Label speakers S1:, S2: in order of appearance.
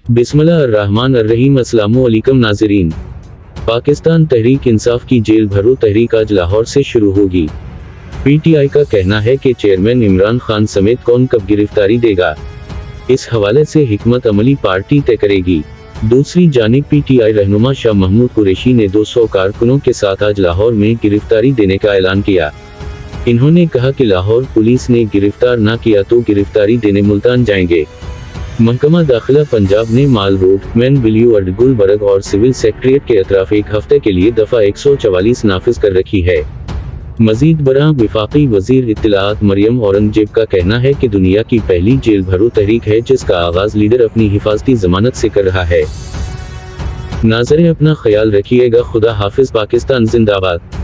S1: बिस्मिल्लाहिर्रहमानिर्रहीम। अस्सलामु अलैकुम नाज़रीन। पाकिस्तान तहरीक इंसाफ की जेल भरो तहरीक आज लाहौर से शुरू होगी। पीटीआई का कहना है कि चेयरमैन इमरान खान समेत कौन कब गिरफ्तारी देगा, इस हवाले से हिकमत अमली पार्टी तय करेगी। दूसरी जानिब पीटीआई रहनुमा शाह महमूद कुरैशी ने 200 कारकुनों के साथ आज लाहौर में गिरफ्तारी देने का ऐलान किया। इन्होंने कहा कि लाहौर पुलिस ने गिरफ्तार न किया तो गिरफ्तारी देने मुल्तान जाएंगे। महकमा दाखिला पंजाब ने माल रोड, मैन बिलियो अड गुलबर्ग और सिविल सेक्रेटरीट के अतराफ एक हफ्ते के लिए दफा 144 नाफिज कर रखी है। मजीद बरां विफाकी वजीर इत्तलाआत मरियम औरंगजेब का कहना है कि दुनिया की पहली जेल भरो तहरीक है जिसका आगाज लीडर अपनी हिफाजती जमानत से कर रहा है। नाज़रीन, अपना ख्याल रखिएगा। खुदा हाफिज। पाकिस्तान जिंदाबाद।